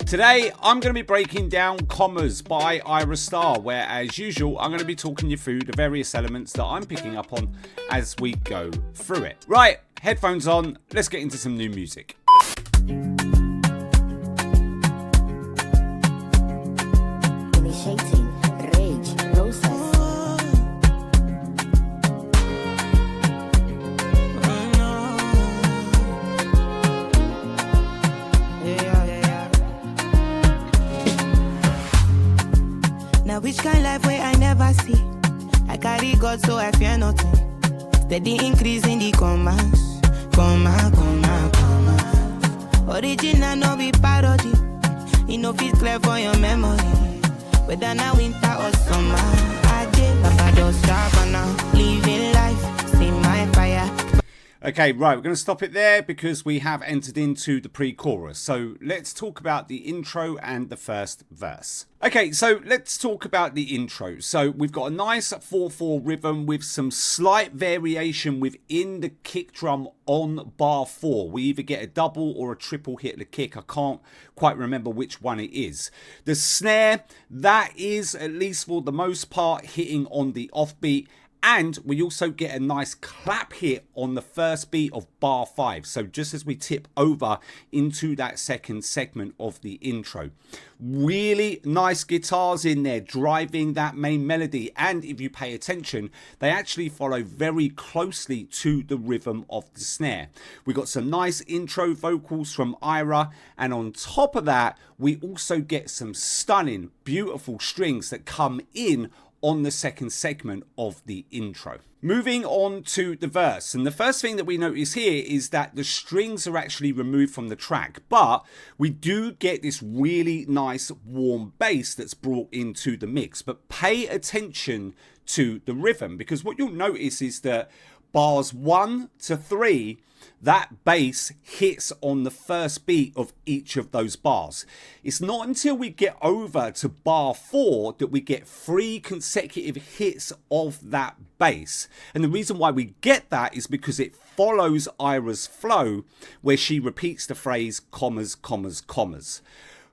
Today, I'm going to be breaking down commas by Ayra Starr, where, as usual, I'm going to be talking you through the various elements that I'm picking up on as we go through it. Right, headphones on, let's get into some new music. Initiating rage process. Now which kind life way I never see? I carry God so I fear nothing. Steady increase in the commas. Comma. Original no be parody. It no fit clear for your memory. Whether now winter or summer, I did Papa just now, living life, see my fire. Okay, right, we're going to stop it there because we have entered into the pre-chorus. So let's talk about the intro and the first verse. Okay, so let's talk about the intro. So we've got a nice 4/4 rhythm with some slight variation within the kick drum on bar 4. We either get a double or a triple hit the kick. I can't quite remember which one it is. The snare, that is, at least for the most part, hitting on the offbeat. And we also get a nice clap hit on the first beat of bar 5. So just as we tip over into that second segment of the intro. Really nice guitars in there driving that main melody. And if you pay attention, they actually follow very closely to the rhythm of the snare. We got some nice intro vocals from Ayra. And on top of that, we also get some stunning, beautiful strings that come in on the second segment of the intro. Moving on to the verse, and the first thing that we notice here is that the strings are actually removed from the track, but we do get this really nice warm bass that's brought into the mix. But pay attention to the rhythm, because what you'll notice is that bars 1 to 3, that bass hits on the first beat of each of those bars. It's not until we get over to bar 4 that we get 3 consecutive hits of that bass. And the reason why we get that is because it follows Ayra's flow, where she repeats the phrase commas, commas, commas.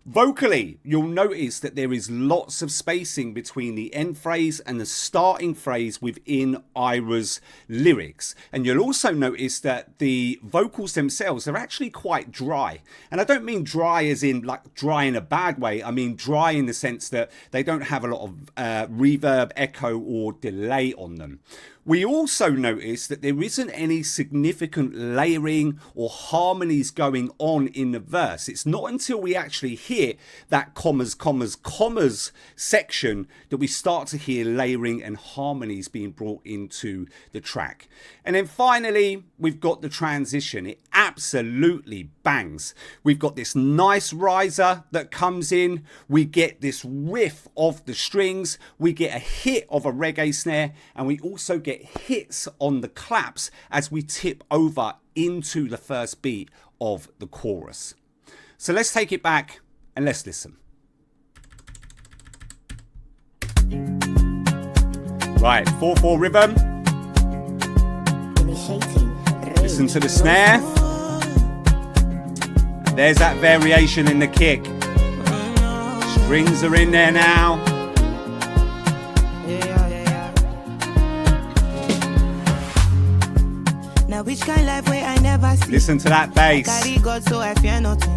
Vocally, you'll notice that there is lots of spacing between the end phrase and the starting phrase within Ayra's lyrics. And you'll also notice that the vocals themselves are actually quite dry. And I don't mean dry as in like dry in a bad way. I mean dry in the sense that they don't have a lot of reverb, echo or delay on them. We also notice that there isn't any significant layering or harmonies going on in the verse. It's not until we actually hear that commas, commas, commas section that we start to hear layering and harmonies being brought into the track. And then finally, we've got the transition. It absolutely bangs. We've got this nice riser that comes in. We get this riff of the strings. We get a hit of a reggae snare, and we also get hits on the claps as we tip over into the first beat of the chorus. So let's take it back and let's listen. Right, 4/4 rhythm. Listen to the snare. And there's that variation in the kick. Strings are in there now. Now which kind life way I never see? Listen to that bass. I carry God so I fear nothing.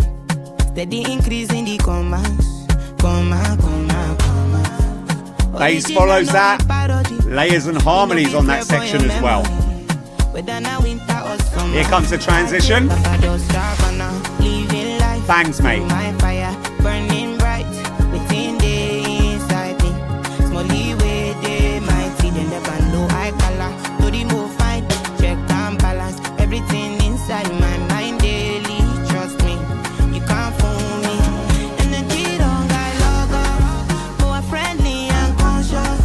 Steady increase in the commas. Comma. Bass follows that. Layers and harmonies on that section as well. Here comes the transition. Bangs, mate. Everything inside my mind daily, trust me, you can't fool me. Energy don't got logo, more friendly and conscious.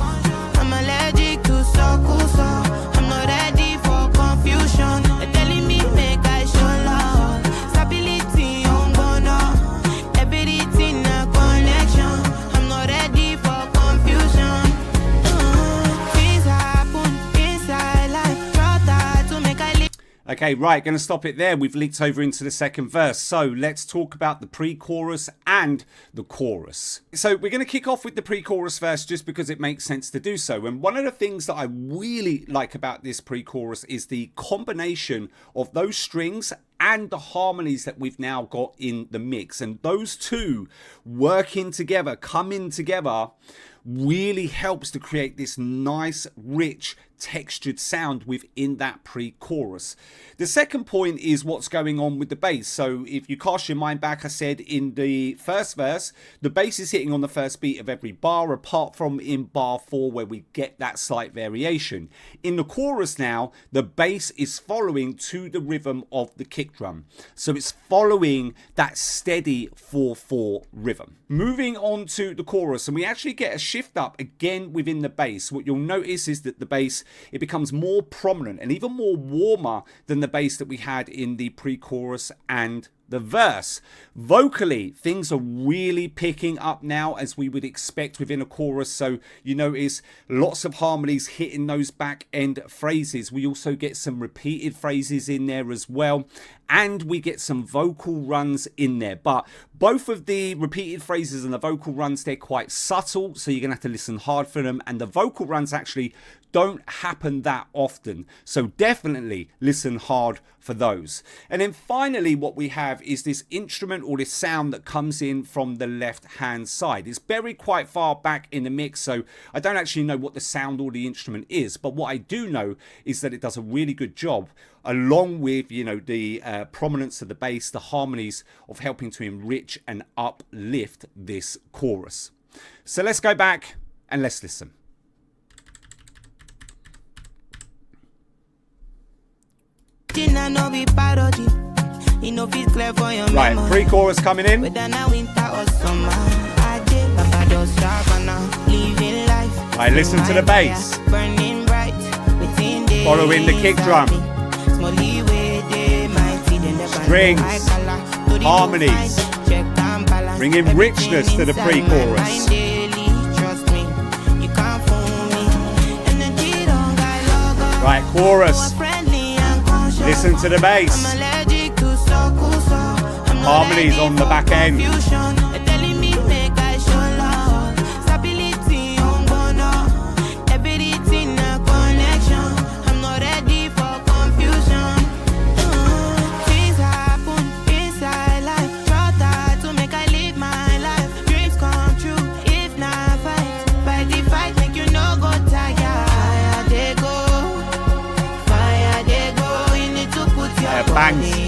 I'm allergic to circles, so I'm not ready for confusion. They're telling me make I show love, stability on bono. Everything I Okay, right, going to stop it there. We've leaked over into the second verse. So let's talk about the pre-chorus and the chorus. So we're going to kick off with the pre-chorus verse just because it makes sense to do so. And one of the things that I really like about this pre-chorus is the combination of those strings and the harmonies that we've now got in the mix. And those two working together, coming together, really helps to create this nice, rich, textured sound within that pre-chorus. The second point is what's going on with the bass. So if you cast your mind back, I said in the first verse, the bass is hitting on the first beat of every bar, apart from in bar 4 where we get that slight variation. In the chorus now, the bass is following to the rhythm of the kick drum. So it's following that steady 4/4 rhythm. Moving on to the chorus, and we actually get a shift up again within the bass. What you'll notice is that the bass, it becomes more prominent and even more warmer than the bass that we had in the pre-chorus and the verse. Vocally, things are really picking up now, as we would expect within a chorus. So you notice lots of harmonies hitting those back end phrases. We also get some repeated phrases in there as well, and we get some vocal runs in there. But both of the repeated phrases and the vocal runs, they're quite subtle, so you're gonna have to listen hard for them. And the vocal runs actually don't happen that often, so definitely listen hard for those. And then finally, what we have is this instrument or this sound that comes in from the left hand side. It's buried quite far back in the mix, so I don't actually know what the sound or the instrument is, but what I do know is that it does a really good job, along with, you know, the prominence of the bass, the harmonies, of helping to enrich and uplift this chorus. So let's go back and let's listen. Right, pre-chorus coming in. Right, listen to the bass. Following the kick drum. Strings, harmonies, bringing richness to the pre-chorus. Right, chorus. Listen to the bass. Harmonies on the back end. Bangs.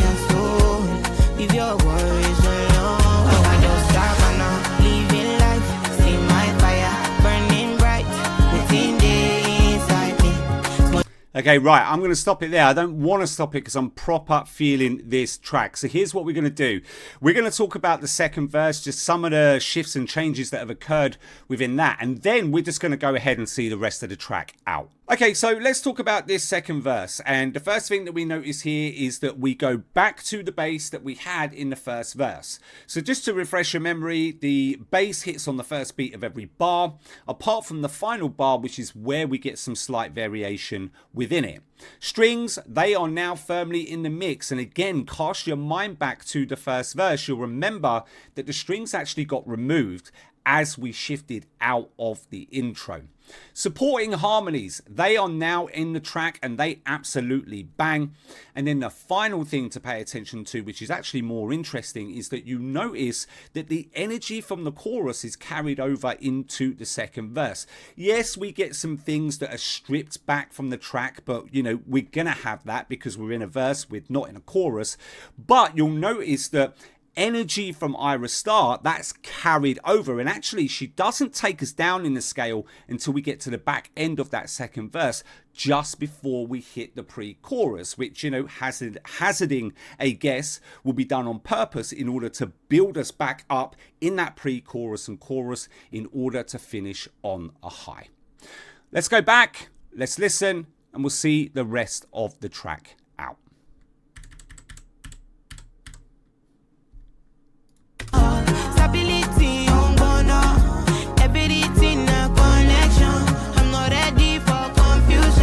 Okay, right, I'm going to stop it there. I don't want to stop it because I'm proper feeling this track. So here's what we're going to do. We're going to talk about the second verse, just some of the shifts and changes that have occurred within that. And then we're just going to go ahead and see the rest of the track out. Okay, so let's talk about this second verse. And the first thing that we notice here is that we go back to the bass that we had in the first verse. So just to refresh your memory, the bass hits on the first beat of every bar, apart from the final bar, which is where we get some slight variation within it. Strings, they are now firmly in the mix, and again, cast your mind back to the first verse. You'll remember that the strings actually got removed as we shifted out of the intro. Supporting harmonies, they are now in the track and they absolutely bang. And then the final thing to pay attention to, which is actually more interesting, is that you notice that the energy from the chorus is carried over into the second verse. Yes, we get some things that are stripped back from the track, but you know, we're gonna have that because we're in a verse, we're not in a chorus. But you'll notice that energy from Ayra Starr, that's carried over, and actually she doesn't take us down in the scale until we get to the back end of that second verse, just before we hit the pre-chorus, which, you know, hazarding a guess, will be done on purpose in order to build us back up in that pre-chorus and chorus in order to finish on a high. Let's go back, let's listen, and we'll see the rest of the track out.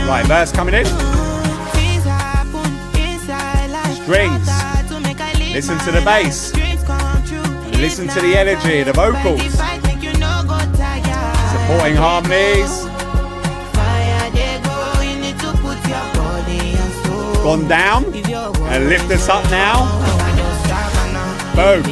Right, verse coming in. strings. Listen to the bass. Listen to the energy, the vocals. Supporting harmonies. Gone down and lift us up now. Boom.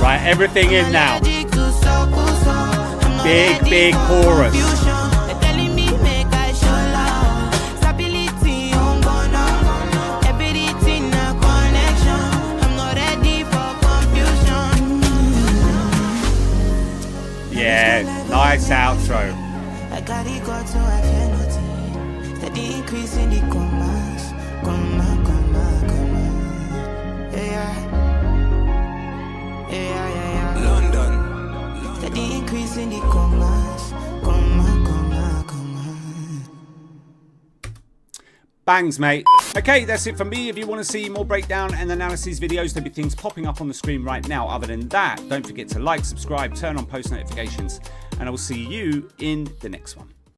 Right, everything in now. Big chorus. Yeah, nice outro. I got it got so I fear nothing. Steady increase in the commas. Comma. Yeah. London. Steady increase in the commas. Comma. Bangs, mate. Okay, that's it from me. If you want to see more breakdown and analysis videos, there'll be things popping up on the screen right now. Other than that, don't forget to like, subscribe, turn on post notifications, and I will see you in the next one.